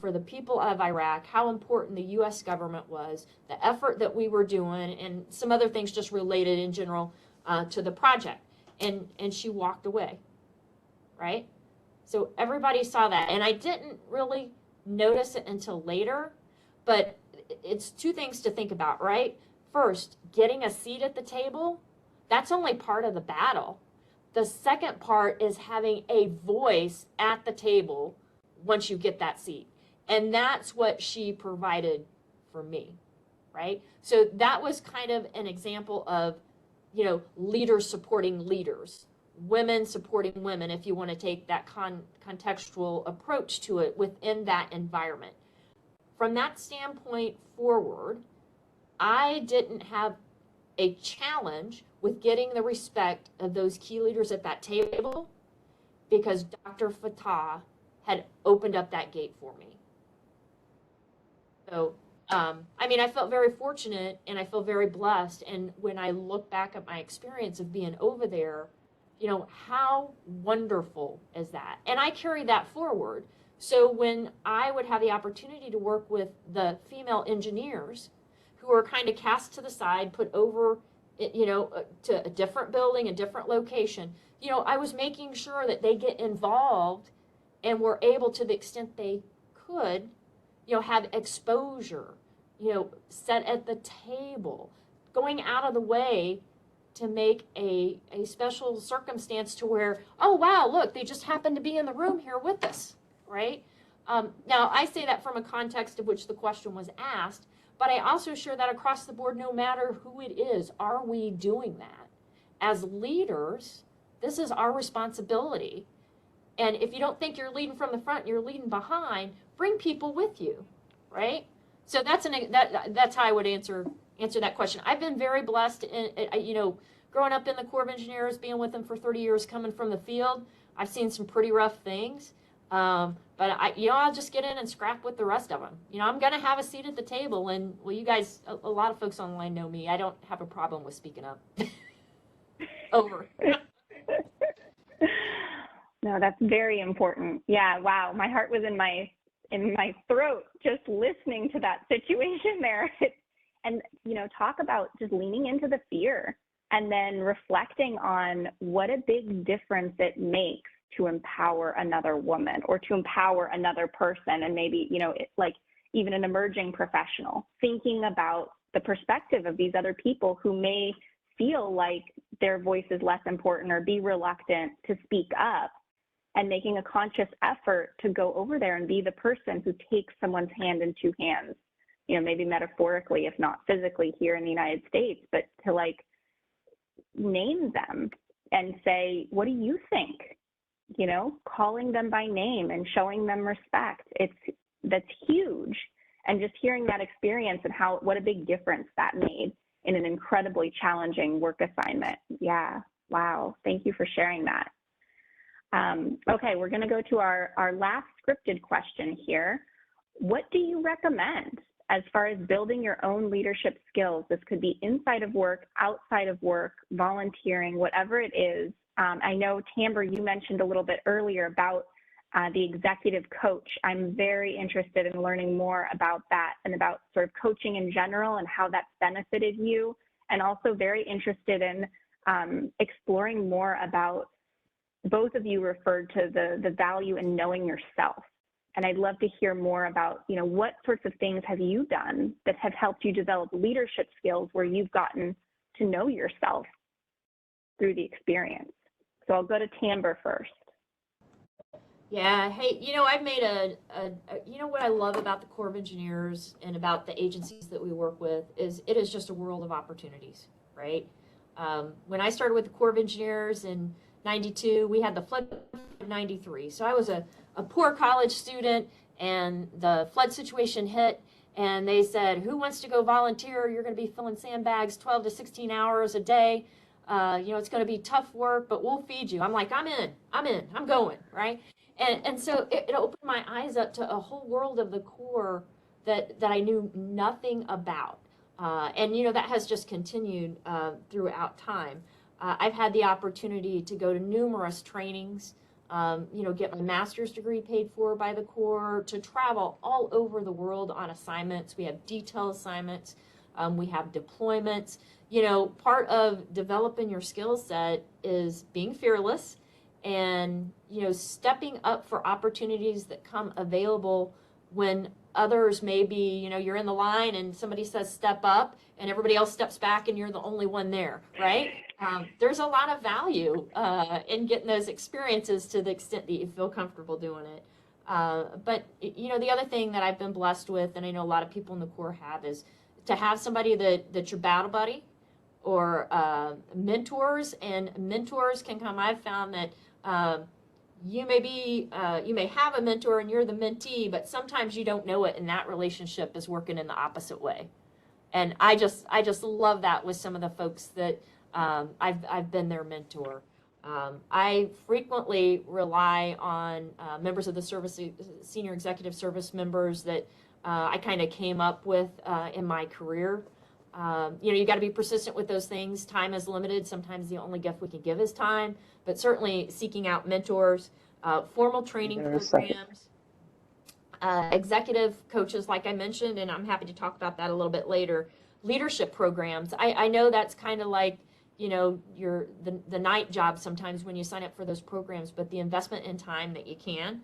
for the people of Iraq, how important the U.S. government was, the effort that we were doing, and some other things just related in general to the project. And she walked away, right? So everybody saw that. And I didn't really notice it until later, but it's two things to think about, right? First, getting a seat at the table, that's only part of the battle. The second part is having a voice at the table once you get that seat. And that's what she provided for me, right? So that was kind of an example of, leaders supporting leaders, women supporting women, if you want to take that contextual approach to it within that environment. From that standpoint forward, I didn't have a challenge with getting the respect of those key leaders at that table because Dr. Fattah had opened up that gate for me. So, I mean, I felt very fortunate and I feel very blessed. And when I look back at my experience of being over there, you know, how wonderful is that? And I carry that forward. So when I would have the opportunity to work with the female engineers who are kind of cast to the side, put over, you know, to a different building, a different location, you know, I was making sure that they get involved and were able, to the extent they could, you know, have exposure, you know, set at the table, going out of the way to make a special circumstance to where, oh, wow, look, they just happened to be in the room here with us, right? Now, I say that from a context of which the question was asked, but I also share that across the board, no matter who it is, are we doing that? As leaders, this is our responsibility. And if you don't think you're leading from the front, you're leading behind, bring people with you, right? So that's how I would answer that question. I've been very blessed in, you know, growing up in the Corps of Engineers, being with them for 30 years, coming from the field. I've seen some pretty rough things. But I'll just get in and scrap with the rest of them. You know, I'm going to have a seat at the table, and well, you guys, a lot of folks online know me. I don't have a problem with speaking up. Over. No, that's very important. Yeah, wow, my heart was in my throat just listening to that situation there. And, you know, talk about just leaning into the fear and then reflecting on what a big difference it makes to empower another woman or to empower another person. And maybe, you know, like even an emerging professional, thinking about the perspective of these other people who may feel like their voice is less important or be reluctant to speak up, and making a conscious effort to go over there and be the person who takes someone's hand in two hands, you know, maybe metaphorically, if not physically here in the United States, but to like name them and say, what do you think? You know, calling them by name and showing them respect. That's huge. And just hearing that experience and what a big difference that made in an incredibly challenging work assignment. Yeah. Wow. Thank you for sharing that. Okay, we're going to go to our last scripted question here. What do you recommend as far as building your own leadership skills? This could be inside of work, outside of work, volunteering, whatever it is. I know, Tamber, you mentioned a little bit earlier about the executive coach. I'm very interested in learning more about that and about sort of coaching in general and how that's benefited you, and also very interested in exploring more about, both of you referred to the value in knowing yourself. And I'd love to hear more about, you know, what sorts of things have you done that have helped you develop leadership skills where you've gotten to know yourself through the experience. So I'll go to Tamber first. Yeah, hey, you know, I've made you know, what I love about the Corps of Engineers and about the agencies that we work with is it is just a world of opportunities, right? When I started with the Corps of Engineers in 92, we had the flood of 93. So I was a poor college student, and the flood situation hit, and they said, who wants to go volunteer? You're going to be filling sandbags 12 to 16 hours a day. You know, it's going to be tough work, but we'll feed you. I'm like, I'm in, I'm going, right? And so it opened my eyes up to a whole world of the Corps that I knew nothing about. And, you know, that has just continued throughout time. I've had the opportunity to go to numerous trainings, you know, get my master's degree paid for by the Corps, to travel all over the world on assignments. We have detail assignments. We have deployments. You know, part of developing your skill set is being fearless and, you know, stepping up for opportunities that come available when others maybe, you know, you're in the line and somebody says step up and everybody else steps back and you're the only one there, right? There's a lot of value in getting those experiences to the extent that you feel comfortable doing it. But, you know, the other thing that I've been blessed with, and I know a lot of people in the Corps have, is to have somebody that's your battle buddy, or mentors, and mentors can come. I've found that you may have a mentor and you're the mentee, but sometimes you don't know it, and that relationship is working in the opposite way. And I just love that with some of the folks that I've been their mentor. I frequently rely on members of the service, senior executive service members that I kind of came up with in my career. You got to be persistent with those things. Time is limited. Sometimes the only gift we can give is time, but certainly seeking out mentors, formal training programs, executive coaches, like I mentioned, and I'm happy to talk about that a little bit later. Leadership programs. I know that's kind of like, the night job sometimes when you sign up for those programs, but the investment in time that you can.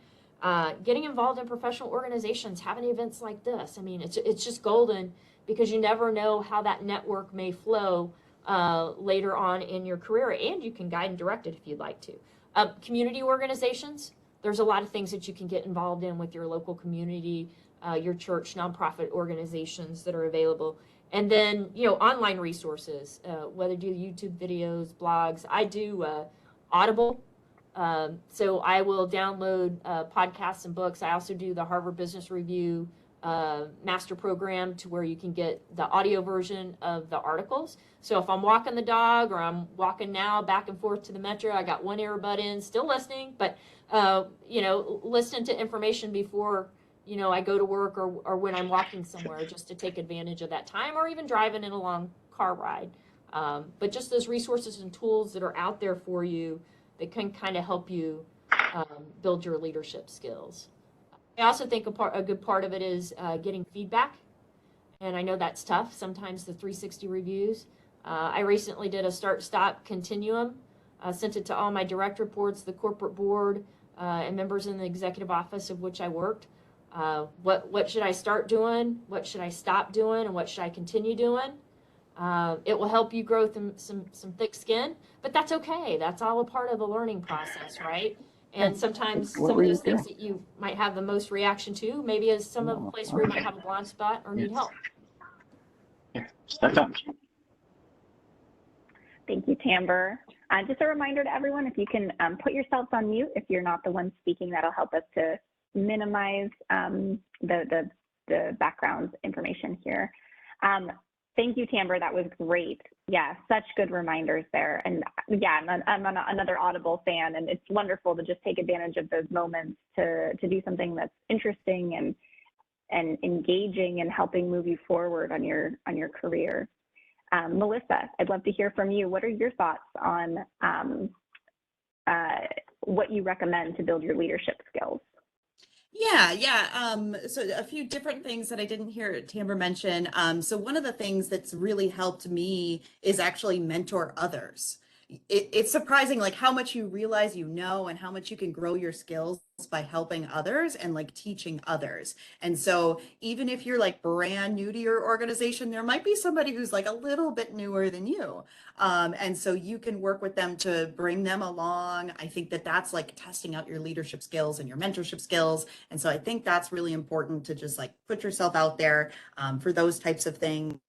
Getting involved in professional organizations, having events like this. I mean, it's just golden, because you never know how that network may flow later on in your career, and you can guide and direct it if you'd like to. Community organizations, there's a lot of things that you can get involved in with your local community, your church, nonprofit organizations that are available. And then, online resources, whether you do YouTube videos, blogs. I do Audible. So I will download podcasts and books. I also do the Harvard Business Review master program, to where you can get the audio version of the articles. So if I'm walking the dog, or I'm walking now back and forth to the metro, I got one earbud in, still listening, but listening to information before I go to work, or when I'm walking somewhere, just to take advantage of that time, or even driving in a long car ride. But just those resources and tools that are out there for you that can kind of help you build your leadership skills. I also think a good part of it is getting feedback. And I know that's tough, sometimes the 360 reviews. I recently did a start-stop continuum, sent it to all my direct reports, the corporate board, and members in the executive office of which I worked. What should I start doing? What should I stop doing? And what should I continue doing? It will help you grow some thick skin, but that's okay. That's all a part of the learning process, right? And sometimes some of those things that you might have the most reaction to, maybe is some of the place where you might have a blind spot or need help. Thank you, Tamber. Just a reminder to everyone, if you can put yourselves on mute if you're not the one speaking, that'll help us to minimize the background information here. Thank you, Tamber. That was great. Yeah, such good reminders there. And yeah, I'm another Audible fan, and it's wonderful to just take advantage of those moments to do something that's interesting and engaging and helping move you forward on your career. Melissa, I'd love to hear from you. What are your thoughts on what you recommend to build your leadership skills? Yeah. So a few different things that I didn't hear Tamber mention. So one of the things that's really helped me is actually mentor others. It's surprising, like, how much you realize and how much you can grow your skills by helping others and like teaching others. And so even if you're like brand new to your organization, there might be somebody who's like a little bit newer than you. And so you can work with them to bring them along. I think that's like testing out your leadership skills and your mentorship skills. And so I think that's really important to just like put yourself out there for those types of things.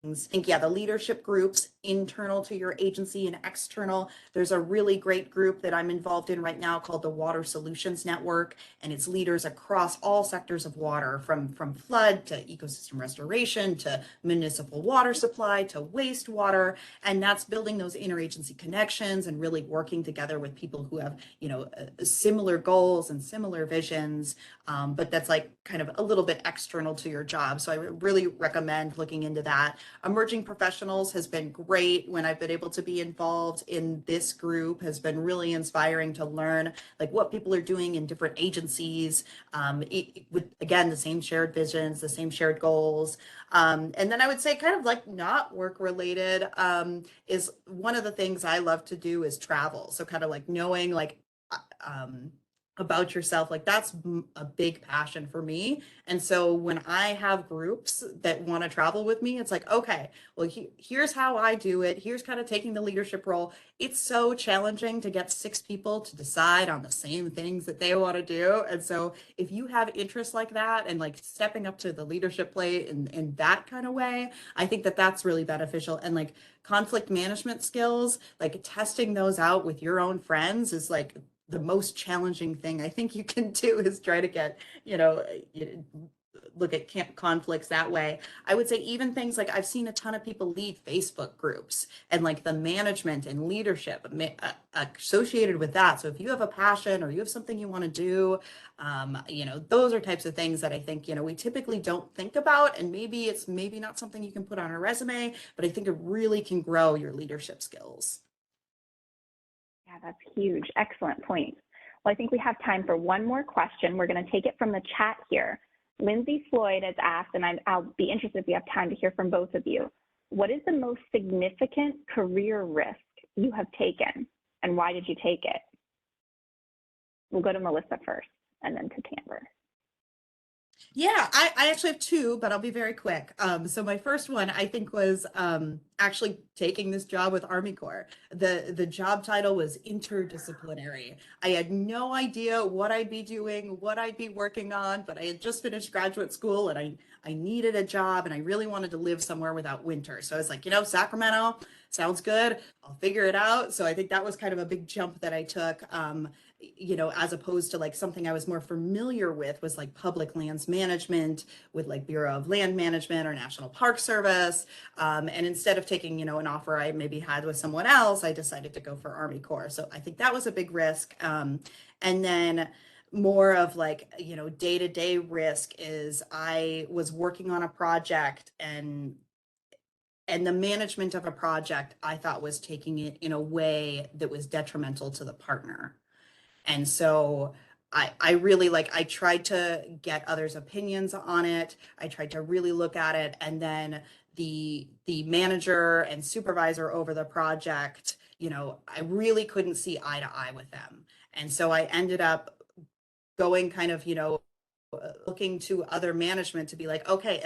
I think, the leadership groups, internal to your agency and external. There's a really great group that I'm involved in right now called the Water Solutions Network, and it's leaders across all sectors of water, from flood to ecosystem restoration to municipal water supply to wastewater. And that's building those interagency connections and really working together with people who have, similar goals and similar visions, but that's like kind of a little bit external to your job. So I really recommend looking into that. Emerging Professionals has been great. When I've been able to be involved in this group, has been really inspiring to learn like what people are doing in different agencies, with, again, the same shared visions, the same shared goals. And then I would say kind of like not work related, is one of the things I love to do is travel. So kind of like knowing like about yourself. Like that's a big passion for me. And so when I have groups that want to travel with me, it's like, okay, well, here's how I do it. Here's kind of taking the leadership role. It's so challenging to get 6 people to decide on the same things that they want to do. And so if you have interests like that and like stepping up to the leadership plate in that kind of way, I think that that's really beneficial. And like conflict management skills, like testing those out with your own friends is like the most challenging thing I think you can do is try to get, look at conflicts that way. I would say even things like I've seen a ton of people lead Facebook groups and like the management and leadership associated with that. So if you have a passion or you have something you want to do, those are types of things that I think, we typically don't think about. And maybe it's not something you can put on a resume, but I think it really can grow your leadership skills. Yeah, that's huge. Excellent point. Well, I think we have time for one more question. We're going to take it from the chat here. Lindsay Floyd has asked, and I'll be interested if we have time to hear from both of you. What is the most significant career risk you have taken, and why did you take it? We'll go to Melissa first, and then to Tamber. Yeah, I actually have two, but I'll be very quick. So my first one I think was actually taking this job with Army Corps. The job title was interdisciplinary. I had no idea what I'd be doing, what I'd be working on, but I had just finished graduate school and I needed a job and I really wanted to live somewhere without winter. So I was like, Sacramento sounds good. I'll figure it out. So I think that was kind of a big jump that I took. As opposed to like something I was more familiar with was like public lands management with like Bureau of Land Management or National Park Service. And instead of taking, an offer I maybe had with someone else, I decided to go for Army Corps. So I think that was a big risk. And then more of like, day-to-day risk is I was working on a project and the management of a project I thought was taking it in a way that was detrimental to the partner. And so I really I tried to get others' opinions on it. I tried to really look at it. And then the manager and supervisor over the project, I really couldn't see eye to eye with them. And so I ended up going kind of, looking to other management to be like, okay,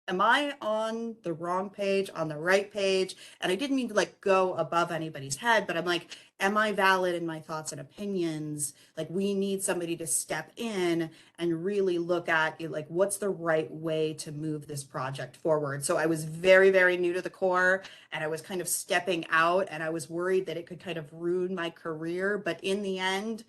am I on the wrong page, on the right page? And I didn't mean to go above anybody's head, but I'm like, am I valid in my thoughts and opinions? Like we need somebody to step in and really look at what's the right way to move this project forward. So I was very, very new to the Corps and I was kind of stepping out and I was worried that it could kind of ruin my career. But in the end,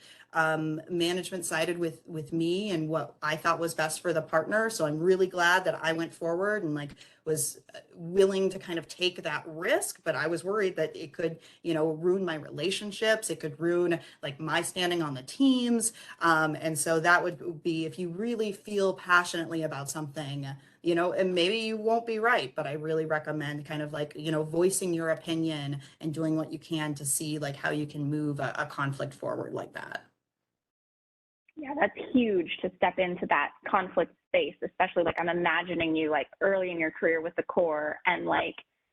management sided with me and what I thought was best for the partner. So I'm really glad that I went forward and was willing to kind of take that risk, but I was worried that it could, ruin my relationships. It could ruin my standing on the teams. And so that would be, if you really feel passionately about something, and maybe you won't be right, but I really recommend kind of voicing your opinion and doing what you can to see how you can move a conflict forward like that. Yeah, that's huge to step into that conflict space, especially I'm imagining you early in your career with the Corps and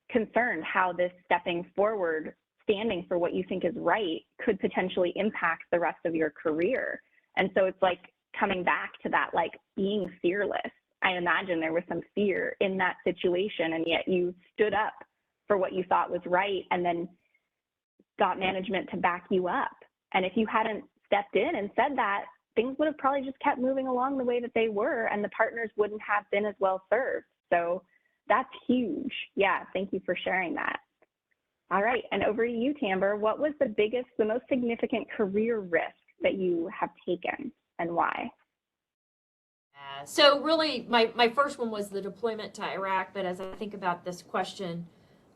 concerned how this stepping forward, standing for what you think is right could potentially impact the rest of your career. And so it's coming back to that, being fearless. I imagine there was some fear in that situation, and yet you stood up for what you thought was right and then got management to back you up. And if you hadn't stepped in and said that, things would have probably just kept moving along the way that they were, and the partners wouldn't have been as well served. So that's huge. Yeah, thank you for sharing that. All right, and over to you, Tamber. What was the most significant career risk that you have taken, and why? So really, my first one was the deployment to Iraq, but as I think about this question,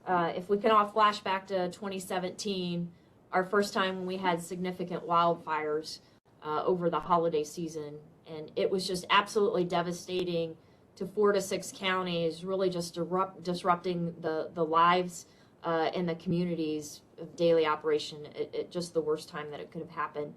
if we can all flash back to 2017, our first time when we had significant wildfires, over the holiday season, and it was just absolutely devastating to 4 to 6 counties, really just disrupting the lives and the communities of daily operation at just the worst time that it could have happened.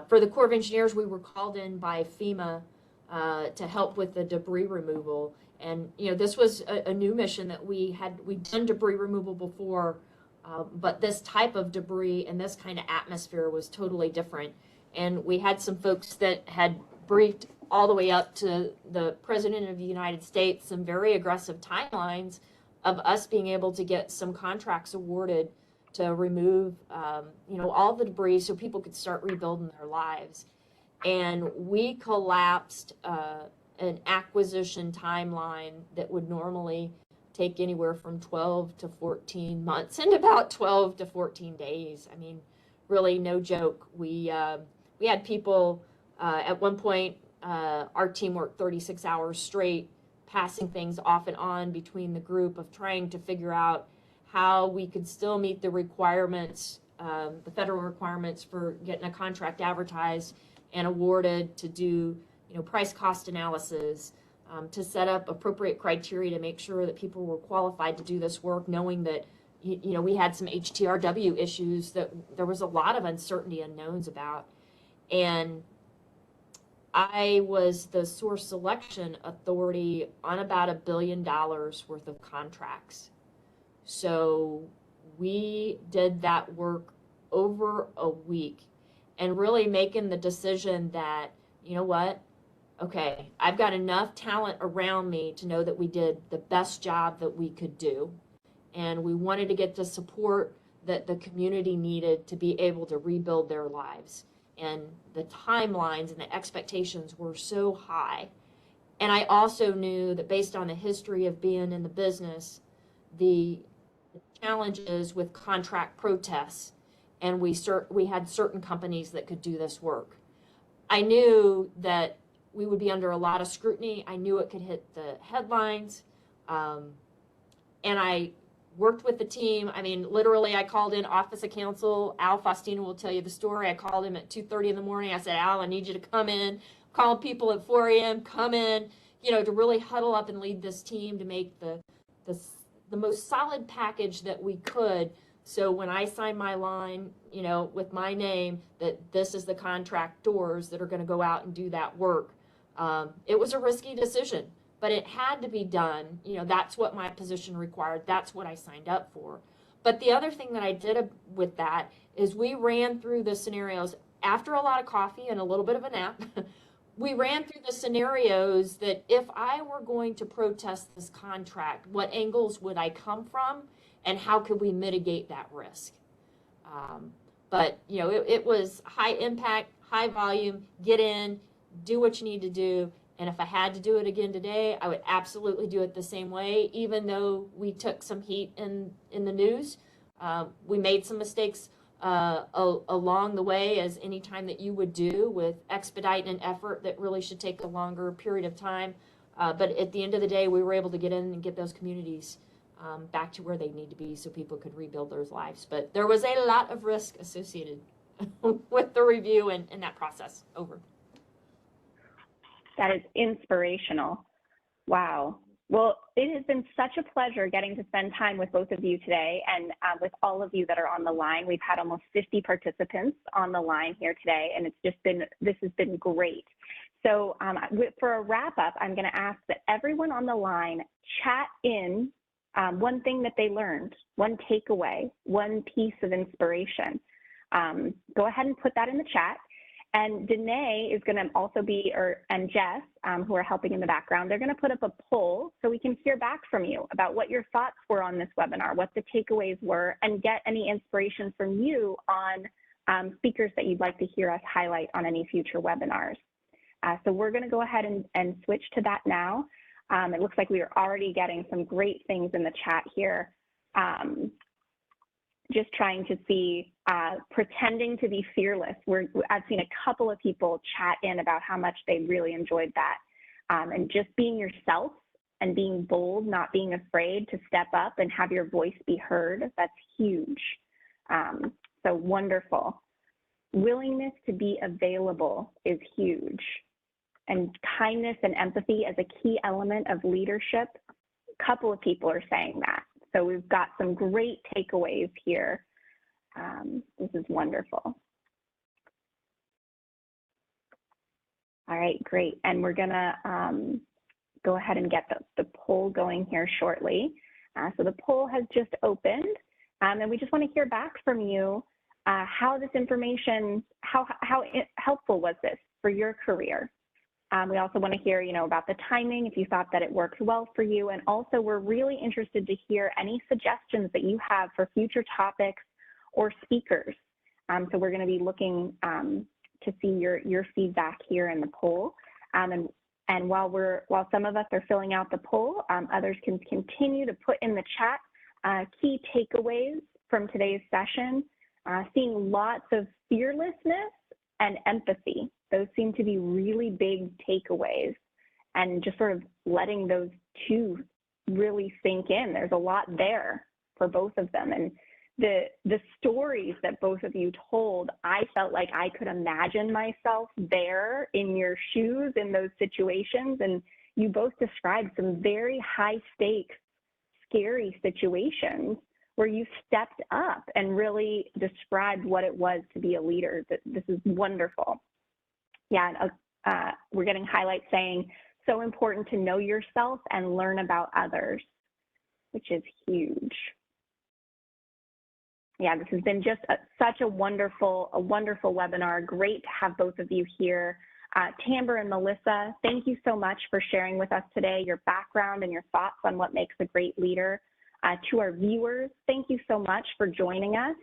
For the Corps of Engineers, we were called in by FEMA to help with the debris removal, and this was a new mission that we'd done debris removal before, but this type of debris and this kind of atmosphere was totally different. And we had some folks that had briefed all the way up to the President of the United States some very aggressive timelines of us being able to get some contracts awarded to remove, all the debris so people could start rebuilding their lives. And we collapsed an acquisition timeline that would normally take anywhere from 12 to 14 months into about 12 to 14 days. I mean, really no joke. We had people at one point, our team worked 36 hours straight, passing things off and on between the group of trying to figure out how we could still meet the requirements, the federal requirements for getting a contract advertised and awarded, to do, price cost analysis, to set up appropriate criteria to make sure that people were qualified to do this work, knowing that, we had some HTRW issues that there was a lot of uncertainty unknowns about. And I was the source selection authority on about $1 billion worth of contracts. So we did that work over a week, and really making the decision that, you know what, okay, I've got enough talent around me to know that we did the best job that we could do. And we wanted to get the support that the community needed to be able to rebuild their lives. And the timelines and the expectations were so high. And I also knew that based on the history of being in the business, the challenges with contract protests, and we had certain companies that could do this work. I knew that we would be under a lot of scrutiny. I knew it could hit the headlines. And I worked with the team. I mean, literally, I called in Office of Counsel. Al Faustino will tell you the story. I called him at 2:30 in the morning. I said, Al, I need you to come in. Called people at 4 a.m., come in, to really huddle up and lead this team to make the most solid package that we could. So when I signed my line, with my name, that this is the contractors that are going to go out and do that work. It was a risky decision, but it had to be done. That's what my position required. That's what I signed up for. But the other thing that I did with that is we ran through the scenarios after a lot of coffee and a little bit of a nap. We ran through the scenarios that if I were going to protest this contract, what angles would I come from, and how could we mitigate that risk? But it was high impact, high volume, get in, do what you need to do. And if I had to do it again today, I would absolutely do it the same way, even though we took some heat in the news. We made some mistakes along the way, as any time that you would do with expediting an effort that really should take a longer period of time. But at the end of the day, we were able to get in and get those communities back to where they need to be so people could rebuild their lives. But there was a lot of risk associated with the review and that process. Over. That is inspirational. Wow. Well, it has been such a pleasure getting to spend time with both of you today, and with all of you that are on the line. We've had almost 50 participants on the line here today, and this has been great. So for a wrap up, I'm going to ask that everyone on the line chat in one thing that they learned, one takeaway, one piece of inspiration. Go ahead and put that in the chat. And Danae is going to also be, and Jess, who are helping in the background, they're going to put up a poll so we can hear back from you about what your thoughts were on this webinar, what the takeaways were, and get any inspiration from you on speakers that you'd like to hear us highlight on any future webinars. So we're going to go ahead and switch to that now. It looks like we are already getting some great things in the chat here. Just trying to see, pretending to be fearless. I've seen a couple of people chat in about how much they really enjoyed that. And just being yourself and being bold, not being afraid to step up and have your voice be heard, that's huge. So wonderful. Willingness to be available is huge. And kindness and empathy as a key element of leadership. A couple of people are saying that. So we've got some great takeaways here. This is wonderful. All right, great. And we're gonna go ahead and get the poll going here shortly. So the poll has just opened, and we just wanna hear back from you how this information, how helpful was this for your career? We also want to hear, about the timing, if you thought that it worked well for you. And also, we're really interested to hear any suggestions that you have for future topics or speakers. So we're going to be looking to see your feedback here in the poll. And while some of us are filling out the poll, others can continue to put in the chat key takeaways from today's session. Seeing lots of fearlessness and empathy. Those seem to be really big takeaways, and just sort of letting those two really sink in. There's a lot there for both of them. And the stories that both of you told, I felt like I could imagine myself there in your shoes in those situations. And you both described some very high stakes, scary situations where you stepped up and really described what it was to be a leader. This is wonderful. Yeah, we're getting highlights saying, so important to know yourself and learn about others, which is huge. Yeah, this has been just such a wonderful webinar. Great to have both of you here. Tamber and Melissa, thank you so much for sharing with us today your background and your thoughts on what makes a great leader. To our viewers, thank you so much for joining us.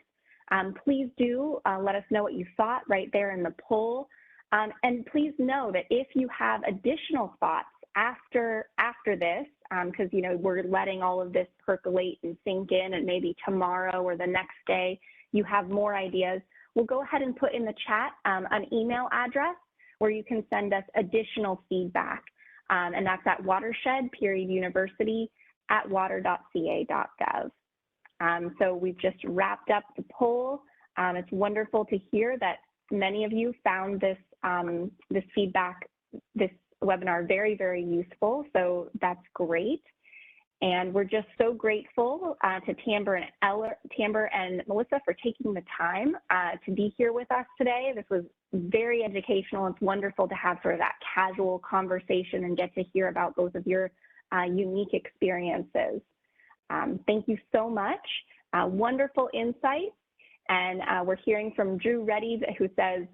Please do let us know what you thought right there in the poll. And please know that if you have additional thoughts after this, because we're letting all of this percolate and sink in, and maybe tomorrow or the next day you have more ideas, we'll go ahead and put in the chat an email address where you can send us additional feedback. And that's at watershed.university@water.ca.gov. So we've just wrapped up the poll. It's wonderful to hear that many of you found this feedback, this webinar very, very useful. So that's great. And we're just so grateful to Tamber and Melissa for taking the time to be here with us today. This was very educational. It's wonderful to have sort of that casual conversation and get to hear about both of your unique experiences. Thank you so much. Wonderful insights. And we're hearing from Drew Reddy, who says,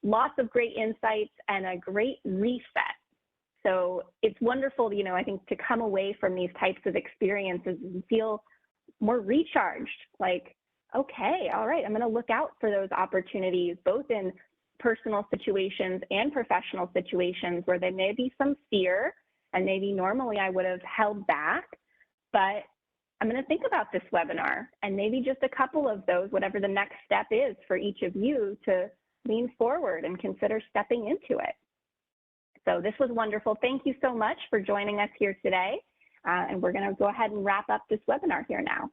lots of great insights and a great reset. So it's wonderful, I think, to come away from these types of experiences and feel more recharged, like, okay, all right, I'm going to look out for those opportunities, both in personal situations and professional situations where there may be some fear, and maybe normally I would have held back, but I'm going to think about this webinar and maybe just a couple of those, whatever the next step is for each of you, to lean forward and consider stepping into it. So this was wonderful. Thank you so much for joining us here today. And we're going to go ahead and wrap up this webinar here now.